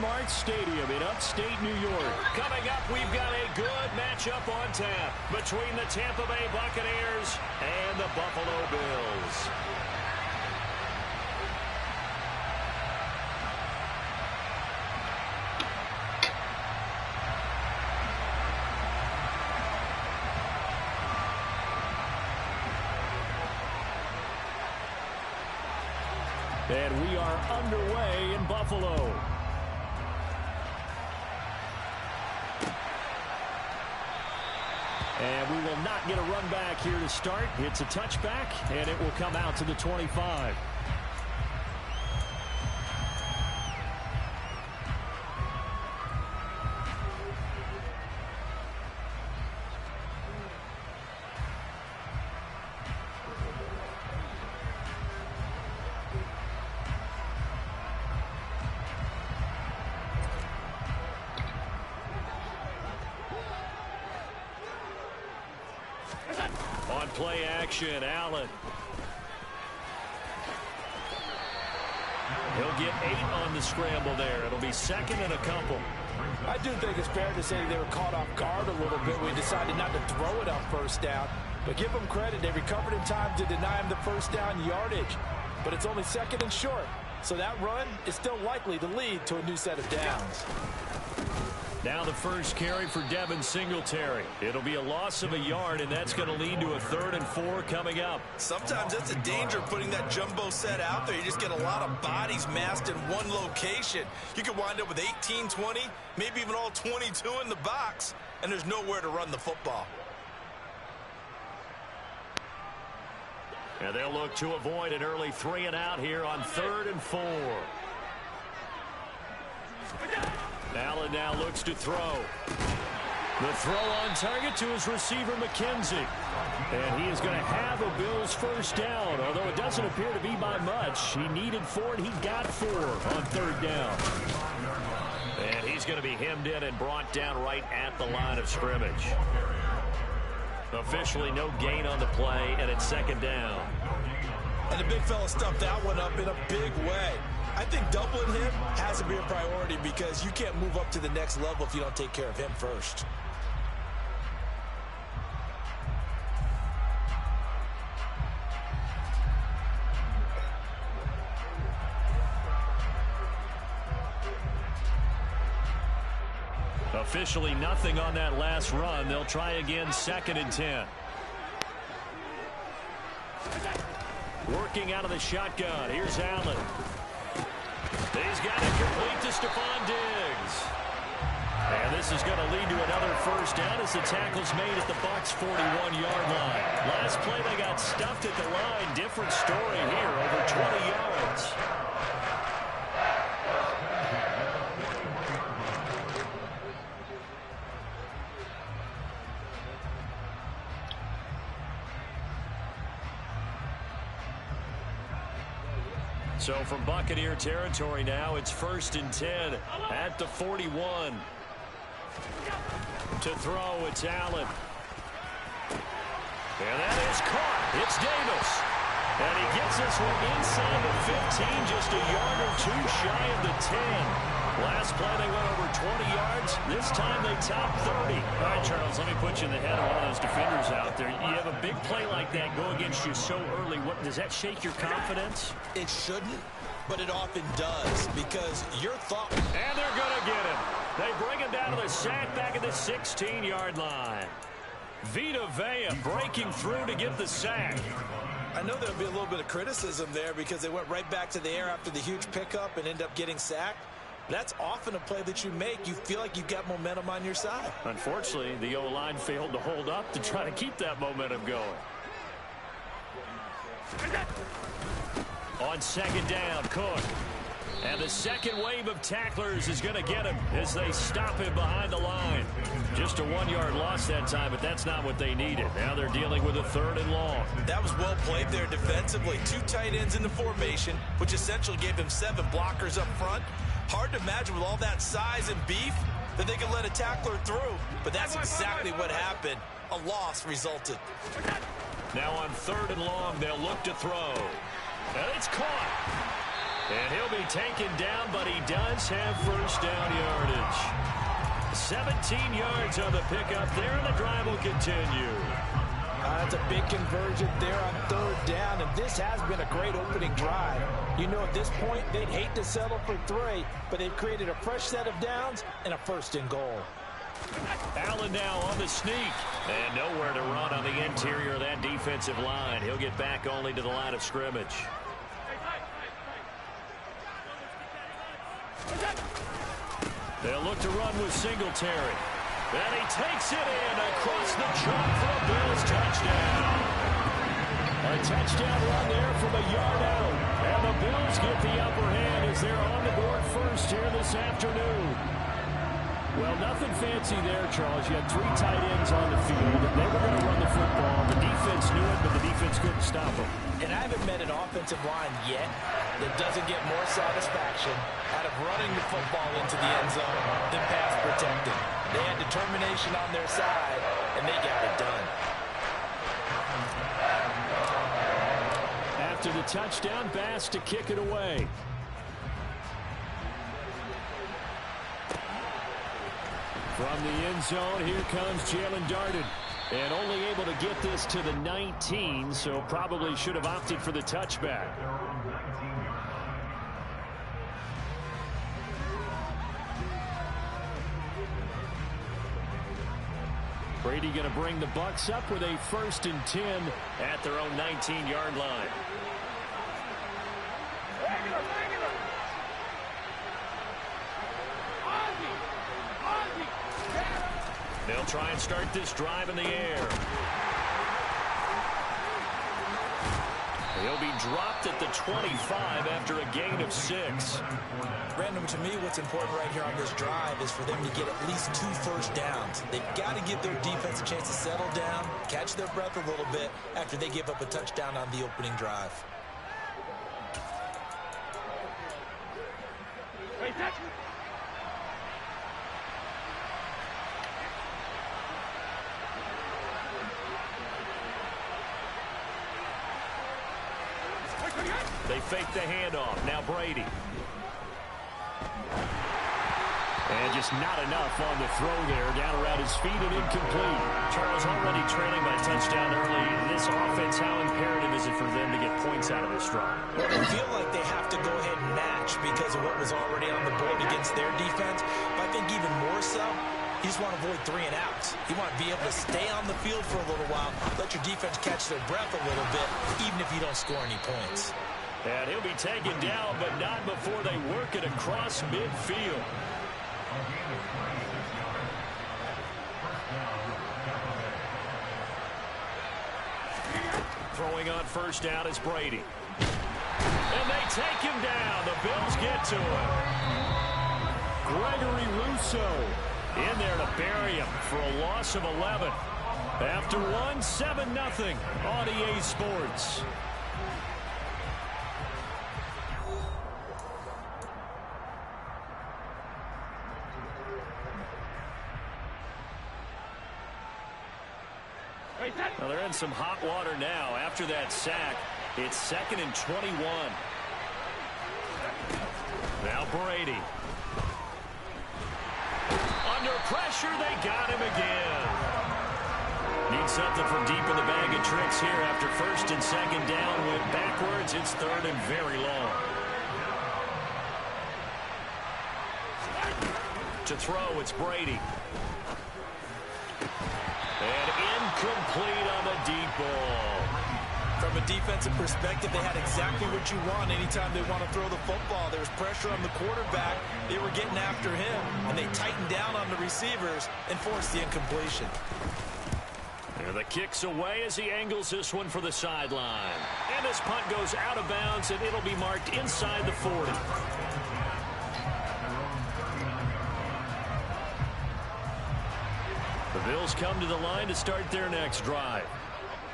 Walmart Stadium in upstate New York. Coming up, we've got a good matchup on tap between the Tampa Bay Buccaneers and the Buffalo Bills. And we are underway in Buffalo. And we will not get a run back here to start. It's a touchback, and it will come out to the 25. On play action, Allen. He'll get 8 on the scramble there. It'll be second and a couple. I do think it's fair to say they were caught off guard a little bit. We decided not to throw it on first down. But give them credit. They recovered in time to deny him the first down yardage. But it's only second and short. So that run is still likely to lead to a new set of downs. Now the first carry for Devin Singletary. It'll be a loss of a yard, and that's going to lead to a 3rd and 4 coming up. Sometimes that's a danger putting that jumbo set out there. You just get a lot of bodies massed in one location. You could wind up with 18, 20, maybe even all 22 in the box, and there's nowhere to run the football. And they'll look to avoid an early 3 and out here on 3rd and 4. Allen now looks to throw. The throw on target to his receiver, McKenzie. And he is going to have a Bills first down, although it doesn't appear to be by much. He needed 4, and he got 4 on 3rd down. And he's going to be hemmed in and brought down right at the line of scrimmage. Officially no gain on the play, and it's 2nd down. And the big fella stuffed that one up in a big way. I think doubling him has to be a priority because you can't move up to the next level if you don't take care of him first. Officially nothing on that last run. They'll try again, 2nd and 10. Working out of the shotgun. Here's Allen. He's got it complete to Stephon Diggs. And this is going to lead to another first down as the tackle's made at the Bucs' 41-yard line. Last play they got stuffed at the line. Different story here, over 20 yards. So from Buccaneer territory now, it's 1st and 10 at the 41. To throw, it's Allen. And that is caught. It's Davis. And he gets this one inside the 15, just a yard or 2 shy of the 10. Last play they went over 20 yards. This time they topped 30. All right, Charles, let me put you in the head of one of those defenders out there. You have a big play like that go against you so early. What does that shake your confidence? It shouldn't, but it often does because your thought. And they're going to get him. They bring him down to the sack back at the 16-yard line. Vita Vea breaking through to get the sack. I know there'll be a little bit of criticism there because they went right back to the air after the huge pickup and end up getting sacked. That's often a play that you make. You feel like you've got momentum on your side. Unfortunately, the O-line failed to hold up to try to keep that momentum going. On 2nd down, Cook. And the second wave of tacklers is going to get him as they stop him behind the line. Just a 1-yard loss that time, but that's not what they needed. Now they're dealing with a 3rd and long. That was well played there defensively. 2 tight ends in the formation, which essentially gave them 7 blockers up front. Hard to imagine with all that size and beef that they could let a tackler through, but that's exactly what happened. A loss resulted. Now on 3rd and long, they'll look to throw. And it's caught. And he'll be taken down, but he does have first down yardage. 17 yards on the pickup there, and the drive will continue. That's a big conversion there on third down, and this has been a great opening drive. You know, at this point, they'd hate to settle for 3, but they've created a fresh set of downs and a first and goal. Allen now on the sneak. And nowhere to run on the interior of that defensive line. He'll get back only to the line of scrimmage. They'll look to run with Singletary. And he takes it in across the chalk for a Bills touchdown. A touchdown run there from a yard out. And the Bills get the upper hand as they're on the board first here this afternoon. Well, nothing fancy there, Charles. You had 3 tight ends on the field. They were going to run the football. The defense knew it, but the defense couldn't stop them. And I haven't met an offensive line yet that doesn't get more satisfaction out of running the football into the end zone than pass protecting. They had determination on their side, and they got it done. After the touchdown, Bass to kick it away. From the end zone, here comes Jalen Darden. And only able to get this to the 19, so probably should have opted for the touchback. Brady going to bring the Bucs up with a 1st and 10 at their own 19-yard line. They'll try and start this drive in the air. He'll be dropped at the 25 after a gain of 6. Brandon, to me, what's important right here on this drive is for them to get at least 2 first downs. They've got to give their defense a chance to settle down, catch their breath a little bit after they give up a touchdown on the opening drive. They fake the handoff. Now Brady. And just not enough on the throw there. Down around his feet and incomplete. Charles already trailing by touchdown early. This offense, how imperative is it for them to get points out of this drive? Well, they feel like they have to go ahead and match because of what was already on the board against their defense. But I think even more so, you just want to avoid 3 and outs. You want to be able to stay on the field for a little while, let your defense catch their breath a little bit, even if you don't score any points. And he'll be taken down, but not before they work it across midfield. Throwing on first down is Brady. And they take him down. The Bills get to him. Gregory Rousseau in there to bury him for a loss of 11. After one, 7-0 on EA Sports. Well, they're in some hot water now. After that sack, it's 2nd and 21. Now Brady. Under pressure, they got him again. Need something from deep in the bag of tricks here after 1st and 2nd down. Went backwards. It's 3rd and very long. To throw, it's Brady. And incomplete on the deep ball. From a defensive perspective, they had exactly what you want anytime they want to throw the football. There was pressure on the quarterback. They were getting after him, and they tightened down on the receivers and forced the incompletion. And the kick's away as he angles this one for the sideline. And this punt goes out of bounds, and it'll be marked inside the 40. The Bills come to the line to start their next drive.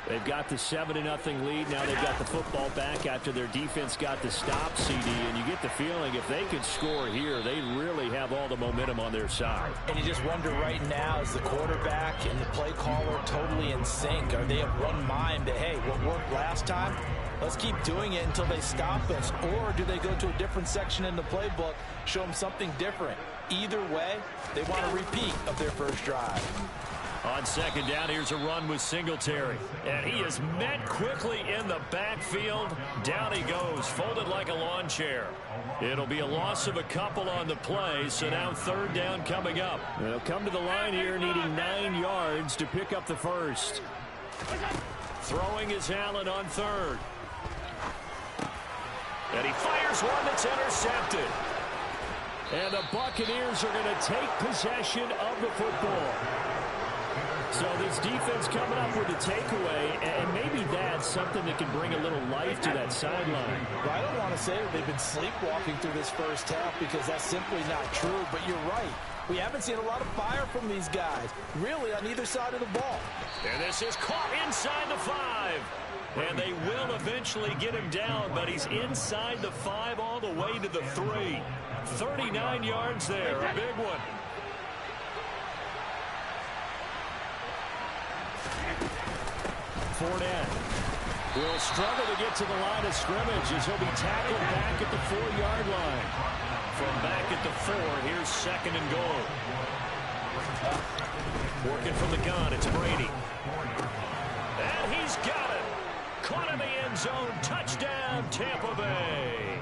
They've got the 7-0 lead. Now they've got the football back after their defense got the stop, CD. And you get the feeling if they could score here, they really have all the momentum on their side. And you just wonder right now, is the quarterback and the play caller totally in sync? Are they of one mind that, hey, what worked last time, Let's keep doing it until they stop us. Or do they go to a different section in the playbook, show them something different? Either way, they want a repeat of their first drive. On second down, here's a run with Singletary. And he is met quickly in the backfield. Down he goes, folded like a lawn chair. It'll be a loss of a couple on the play, so now third down coming up. They'll come to the line here needing 9 yards to pick up the first. Throwing is Allen on third. And he fires one that's intercepted. And the Buccaneers are going to take possession of the football. So this defense coming up with a takeaway, and maybe that's something that can bring a little life to that sideline. Well, I don't want to say that they've been sleepwalking through this first half because that's simply not true, but you're right. We haven't seen a lot of fire from these guys, really on either side of the ball. And this is caught inside the 5. And they will eventually get him down, but he's inside the 5 all the way to the 3. 39 yards there, a big one. Fournette will struggle to get to the line of scrimmage as he'll be tackled back at the 4-yard line. From back at the 4, here's second and goal. Working from the gun, it's Brady. And he's got it. Caught in the end zone. Touchdown, Tampa Bay.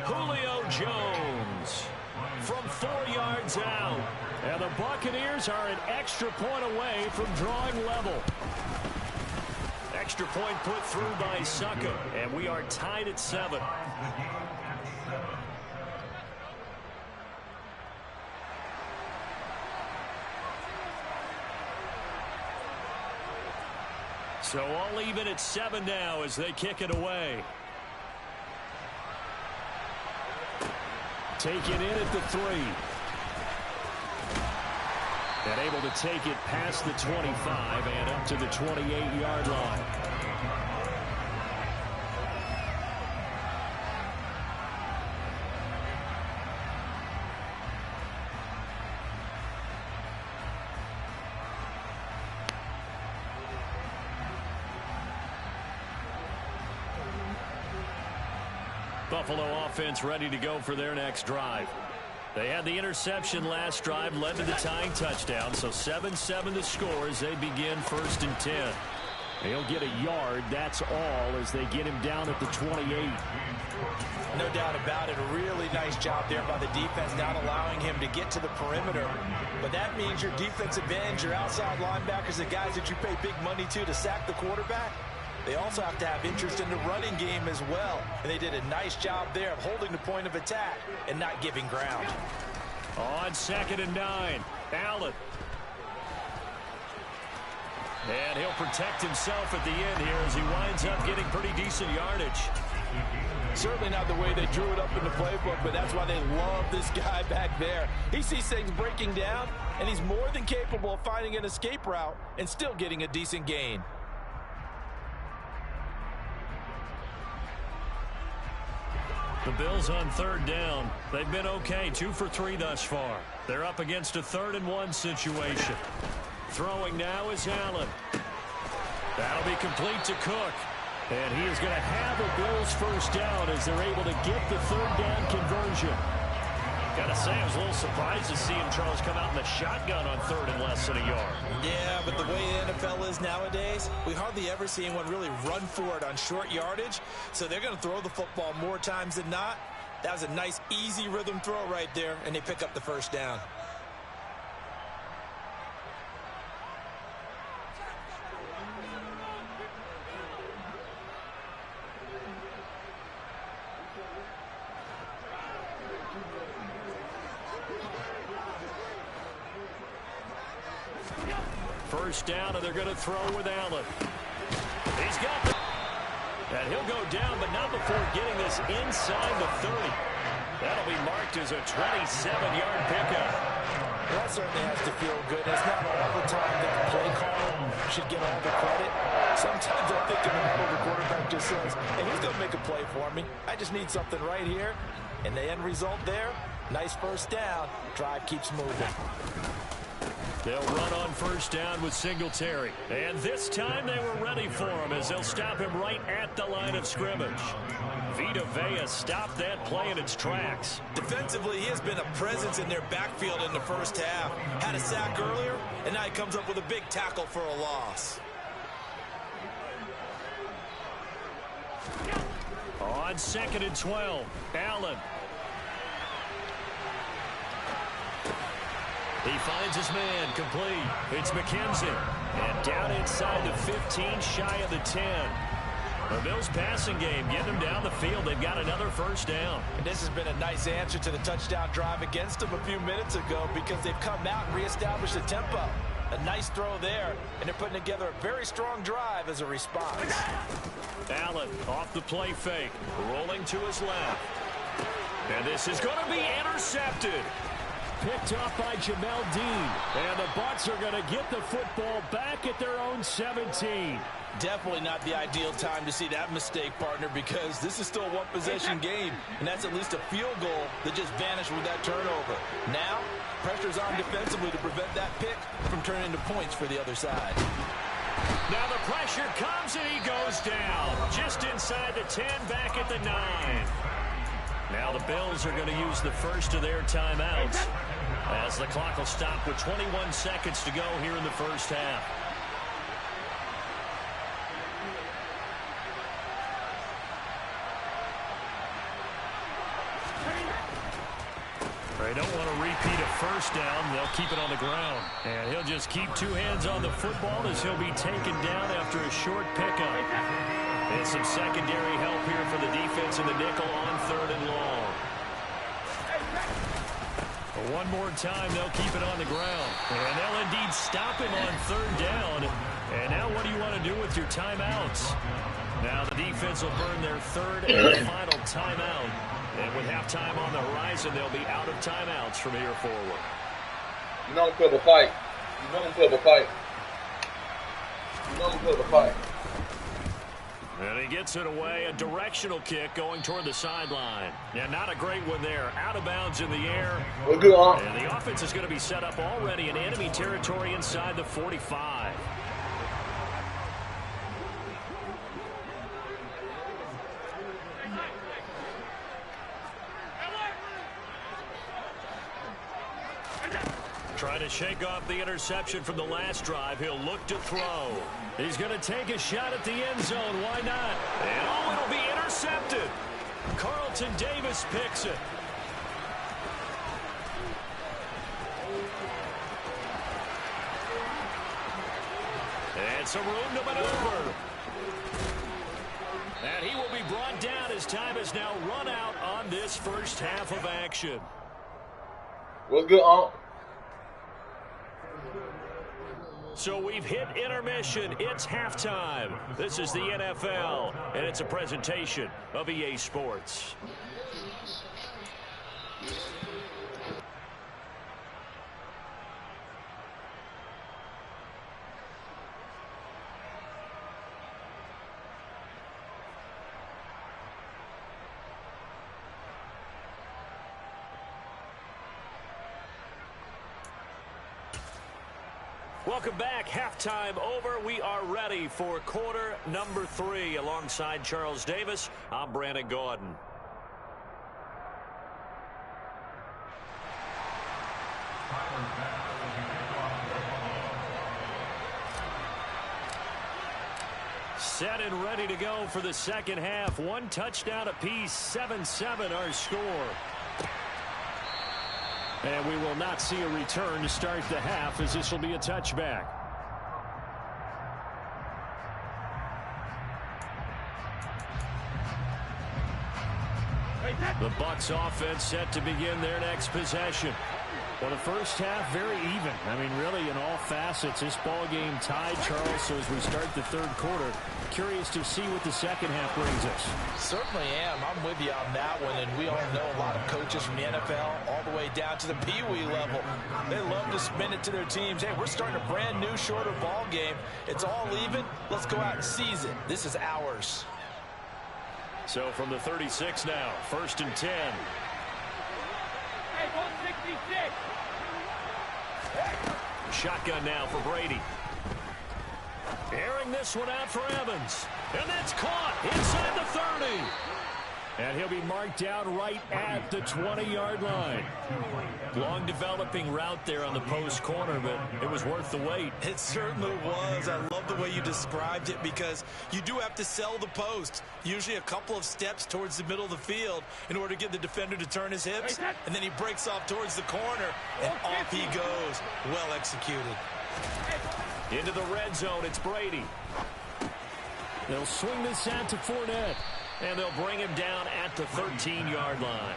Julio Jones from 4 yards out. And the Buccaneers are an extra point away from drawing level. Extra point put through by Succa, and we are tied at 7. So all even at 7 now as they kick it away. Take it in at the 3. And able to take it past the 25 and up to the 28-yard line. Buffalo offense ready to go for their next drive. They had the interception last drive, led to the tying touchdown, so 7-7 the score as they begin 1st and 10. They'll get a yard, that's all, as they get him down at the 28. No doubt about it. A really nice job there by the defense, not allowing him to get to the perimeter. But that means your defensive ends, your outside linebackers, the guys that you pay big money to sack the quarterback, they also have to have interest in the running game as well. And they did a nice job there of holding the point of attack and not giving ground. On 2nd and 9, Allen. And he'll protect himself at the end here as he winds up getting pretty decent yardage. Certainly not the way they drew it up in the playbook, but that's why they love this guy back there. He sees things breaking down, and he's more than capable of finding an escape route and still getting a decent gain. The Bills on 3rd down. They've been okay, 2 for 3 thus far. They're up against a 3rd and 1 situation. Throwing now is Allen. That'll be complete to Cook. And he is going to have a Bills first down as they're able to get the 3rd down conversion. Gotta say, I was a little surprised to see him, Charles, come out in the shotgun on 3rd and less than a yard. Yeah, but the way the NFL is nowadays, we hardly ever see anyone really run for it on short yardage. So they're going to throw the football more times than not. That was a nice, easy rhythm throw right there, and they pick up the first down. First down, and they're going to throw with Allen. He's got it. And he'll go down, but not before getting this inside the 30. That'll be marked as a 27-yard pickup. That certainly has to feel good. It's not all the time that the play caller should get all the credit. Sometimes I think in the middle, the quarterback just says, hey, he's going to make a play for me. I just need something right here. And the end result there, nice first down. Drive keeps moving. They'll run on first down with Singletary. And this time they were ready for him as they'll stop him right at the line of scrimmage. Vita Vea stopped that play in its tracks. Defensively, he has been a presence in their backfield in the first half. Had a sack earlier, and now he comes up with a big tackle for a loss. On 2nd and 12, Allen. He finds his man complete. It's McKenzie. And down inside the 15, shy of the 10. The Bills passing game getting them down the field. They've got another first down. And this has been a nice answer to the touchdown drive against them a few minutes ago because they've come out and reestablished the tempo. A nice throw there, and they're putting together a very strong drive as a response. Allen off the play fake, rolling to his left. And this is going to be intercepted. Picked off by Jamel Dean. And the Bucs are going to get the football back at their own 17. Definitely not the ideal time to see that mistake, partner, because this is still a one-possession game, and that's at least a field goal that just vanished with that turnover. Now, pressure's on defensively to prevent that pick from turning into points for the other side. Now the pressure comes, and he goes down. Just inside the 10, back at the 9. Now the Bills are going to use the first of their timeouts as the clock will stop with 21 seconds to go here in the first half. They don't want to repeat a first down. They'll keep it on the ground. And he'll just keep two hands on the football as he'll be taken down after a short pickup. And some secondary help here for the defense in the nickel on 3rd and long. But one more time, they'll keep it on the ground. And they'll indeed stop him on 3rd down. And now what do you want to do with your timeouts? Now the defense will burn their 3rd and final timeout. And with halftime on the horizon, they'll be out of timeouts from here forward. You know I'm put up a fight. You know I'm put up a fight. You know I'm put up a fight. And he gets it away. A directional kick going toward the sideline. Yeah, not a great one there. Out of bounds in the air. We're good on. And the offense is going to be set up already in enemy territory inside the 45. Trying to shake off the interception from the last drive. He'll look to throw. He's going to take a shot at the end zone. Why not? And oh, it'll be intercepted. Carlton Davis picks it. And some room to maneuver. And he will be brought down as time has now run out on this first half of action. What's good on? So we've hit intermission. It's halftime. This is the NFL, and it's a presentation of EA Sports. Welcome back. Halftime over. We are ready for quarter number 3. Alongside Charles Davis, I'm Brandon Gordon. Set and ready to go for the second half. One touchdown apiece. 7-7 our score. And we will not see a return to start the half, as this will be a touchback. The Bucs offense set to begin their next possession. Well, the first half, very even. I mean, really, in all facets, this ball game tied, Charles. So as we start the third quarter, curious to see what the second half brings us. Certainly am. I'm with you on that one. And we all know a lot of coaches from the NFL all the way down to the Pee-wee level. They love to spin it to their teams. Hey, we're starting a brand new, shorter ball game. It's all even. Let's go out and seize it. This is ours. So from the 36 now, 1st and 10. Shotgun now for Brady. Airing this one out for Evans. And that's caught inside the 30. And he'll be marked down right at the 20-yard line. Long developing route there on the post corner, but it was worth the wait. It certainly was. I love the way you described it because you do have to sell the post. Usually a couple of steps towards the middle of the field in order to get the defender to turn his hips. And then he breaks off towards the corner, and off he goes. Well executed. Into the red zone, it's Brady. They'll swing this out to Fournette. And they'll bring him down at the 13-yard line.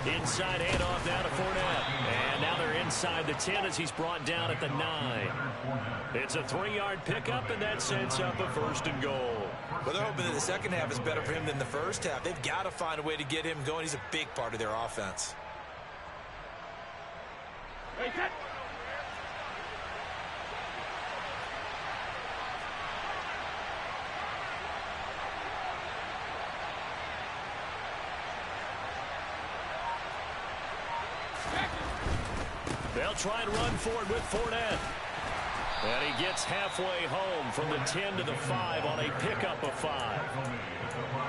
Inside handoff now to Fournette. And now they're inside the 10 as he's brought down at the 9. It's a 3-yard pickup, and that sets up a 1st and goal. Well, they're hoping that the second half is better for him than the first half. They've got to find a way to get him going. He's a big part of their offense. They'll try and run for it with Fournette. And he gets halfway home from the 10 to the 5 on a pickup of 5.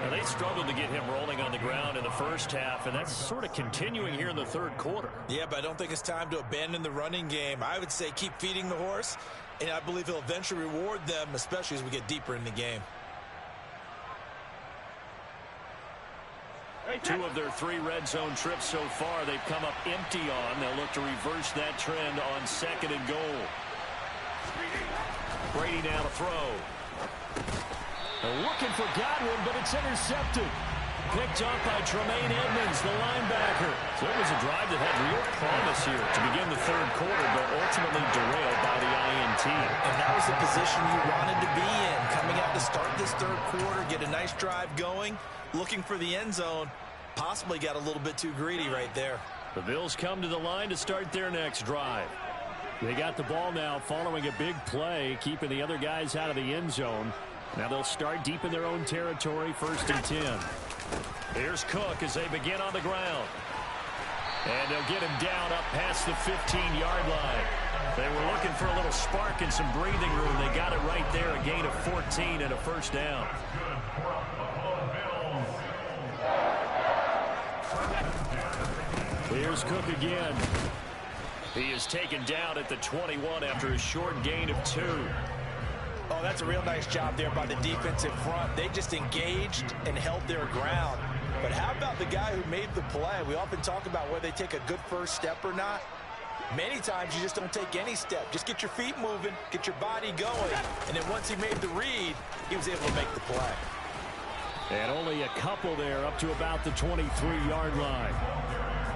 And they struggled to get him rolling on the ground in the first half, and that's sort of continuing here in the third quarter. Yeah, but I don't think it's time to abandon the running game. I would say keep feeding the horse, and I believe he'll eventually reward them, especially as we get deeper in the game. 2 of their 3 red zone trips so far they've come up empty on. They'll look to reverse that trend on 2nd and goal. Brady now to throw. They're looking for Godwin, but it's intercepted. Picked up by Tremaine Edmonds, the linebacker. So it was a drive that had real promise here to begin the third quarter, but ultimately derailed by the INT. And that was the position you wanted to be in. Coming out to start this third quarter, get a nice drive going, looking for the end zone. Possibly got a little bit too greedy right there. The Bills come to the line to start their next drive. They got the ball now following a big play, keeping the other guys out of the end zone. Now they'll start deep in their own territory, 1st and 10. Here's Cook as they begin on the ground. And they'll get him down up past the 15-yard line. They were looking for a little spark and some breathing room. They got it right there, a gain of 14 and a 1st down. Here's Cook again. He is taken down at the 21 after a short gain of 2. Oh, that's a real nice job there by the defensive front. They just engaged and held their ground. But how about the guy who made the play? We often talk about whether they take a good first step or not. Many times you just don't take any step. Just get your feet moving, get your body going. And then once he made the read, he was able to make the play. And only a couple there up to about the 23-yard line.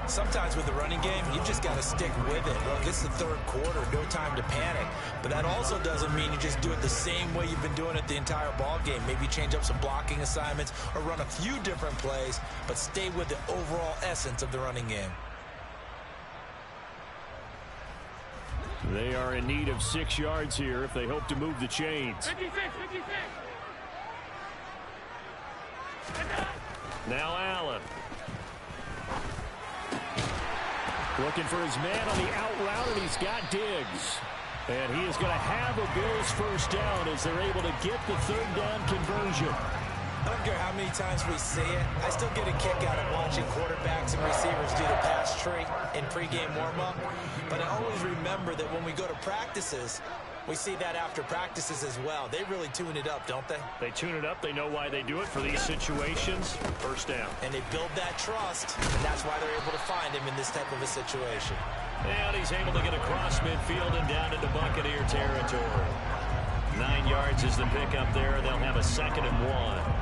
Sometimes with the running game, you just got to stick with it. Look, it's the third quarter, no time to panic. But that also doesn't mean you just do it the same way you've been doing it the entire ball game. Maybe change up some blocking assignments or run a few different plays, but stay with the overall essence of the running game. They are in need of 6 yards here if they hope to move the chains. 56. Now Allen. Looking for his man on the out route, and he's got Diggs. And he is going to have a Bills 1st down as they're able to get the 3rd down conversion. I don't care how many times we see it. I still get a kick out of watching quarterbacks and receivers do the pass tree in pregame warm-up. But I always remember that when we go to practices, we see that after practices as well. They really tune it up, don't they? They tune it up. They know why they do it for these situations. 1st down. And they build that trust, and that's why they're able to find him in this type of a situation. And he's able to get across midfield and down into Buccaneer territory. 9 yards is the pickup there. They'll have a 2nd and 1.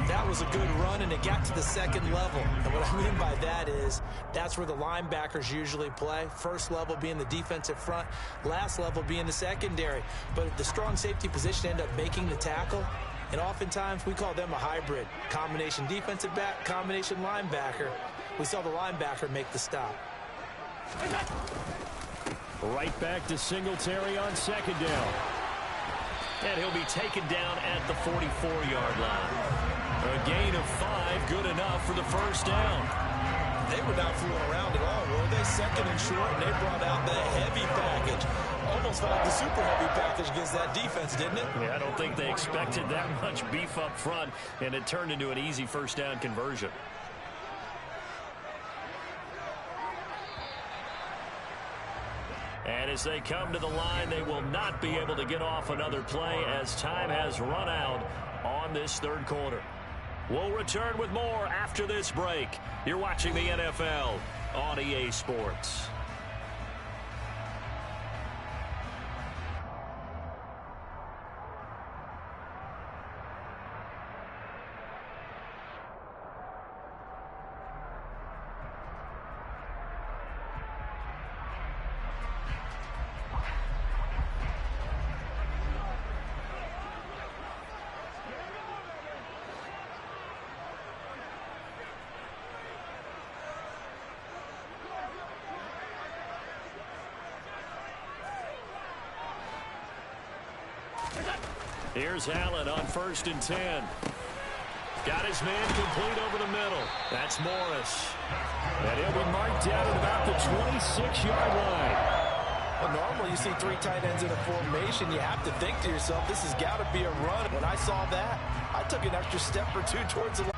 That was a good run, and it got to the 2nd level. And what I mean by that is that's where the linebackers usually play. First level being the defensive front, last level being the secondary. But the strong safety position ended up making the tackle. And oftentimes we call them a hybrid. Combination defensive back, combination linebacker. We saw the linebacker make the stop. Right back to Singletary on 2nd down. And he'll be taken down at the 44-yard line. A gain of 5, good enough for the first down. They were not fooling around at all, were they? Second and short, and they brought out the heavy package. Almost felt like the super heavy package against that defense, didn't it? Yeah, I don't think they expected that much beef up front, and it turned into an easy first down conversion. And as they come to the line, they will not be able to get off another play as time has run out on this third quarter. We'll return with more after this break. You're watching the NFL on EA Sports. Here's Allen on 1st and 10. Got his man complete over the middle. That's Morris. And he'll be marked down at about the 26-yard line. Well, normally you see 3 tight ends in a formation. You have to think to yourself, this has got to be a run. When I saw that, I took an extra step or 2 towards the line.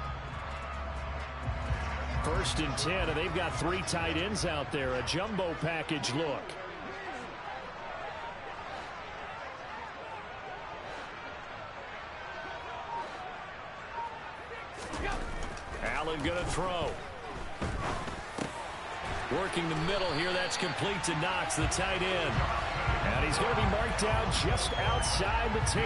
1st and 10, and they've got 3 tight ends out there. A jumbo package look. Allen going to throw. Working the middle here. That's complete to Knox, the tight end. And he's going to be marked down just outside the 10.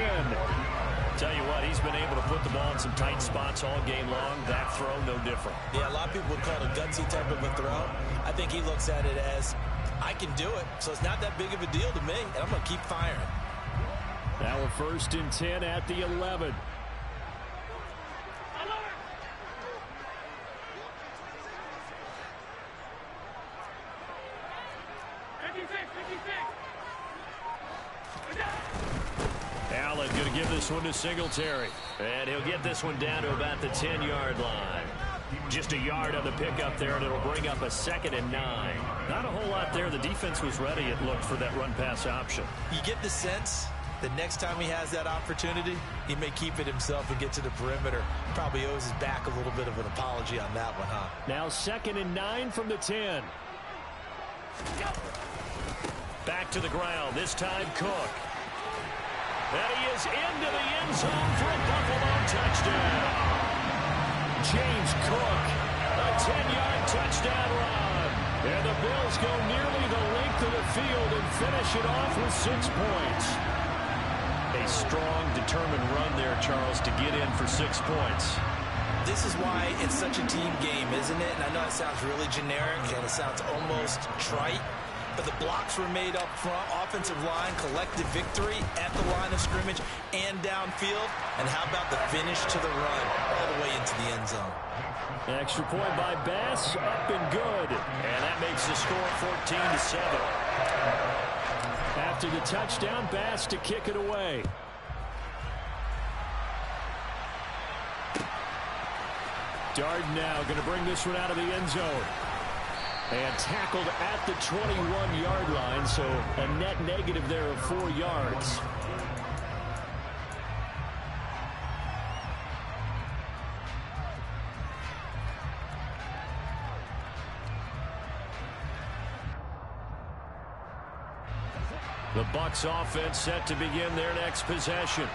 Tell you what, he's been able to put the ball in some tight spots all game long. That throw, no different. Yeah, a lot of people would call it a gutsy type of a throw. I think he looks at it as, I can do it, so it's not that big of a deal to me, and I'm going to keep firing. Now a 1st and 10 at the 11. Allen going to give this one to Singletary. And he'll get this one down to about the 10-yard line. Just a yard on the pickup there, and it'll bring up a 2nd and 9. Not a whole lot there. The defense was ready, it looked, for that run-pass option. You get the sense that next time he has that opportunity, he may keep it himself and get to the perimeter. Probably owes his back a little bit of an apology on that one, huh? Now 2nd and 9 from the 10. Back to the ground, this time Cook. And he is into the end zone for a Buffalo touchdown. James Cook, a 10-yard touchdown run. And the Bills go nearly the length of the field and finish it off with 6 points. A strong, determined run there, Charles, to get in for 6 points. This is why it's such a team game, isn't it? And I know it sounds really generic and it sounds almost trite, but the blocks were made up front, offensive line, collective victory at the line of scrimmage and downfield. And how about the finish to the run all the way into the end zone? Extra point by Bass, up and good. And that makes the score 14-7. After the touchdown, Bass to kick it away. Darden now going to bring this one out of the end zone. And tackled at the 21-yard line, so a net negative there of 4 yards. The Bucs offense set to begin their next possession.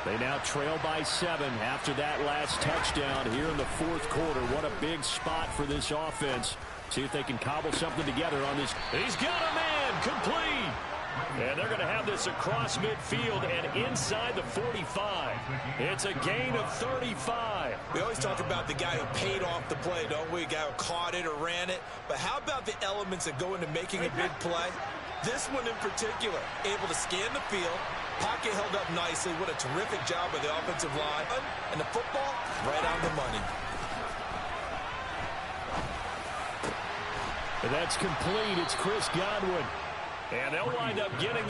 They now trail by 7 after that last touchdown here in the 4th quarter. What a big spot for this offense. See if they can cobble something together on this. He's got a man complete. And they're going to have this across midfield and inside the 45. It's a gain of 35. We always talk about the guy who paid off the play, don't we? A guy who caught it or ran it. But how about the elements that go into making a big play? This one in particular, able to scan the field, pocket held up nicely. What a terrific job by the offensive line. And the football, right on the money. And that's complete. It's Chris Godwin. And they'll wind up getting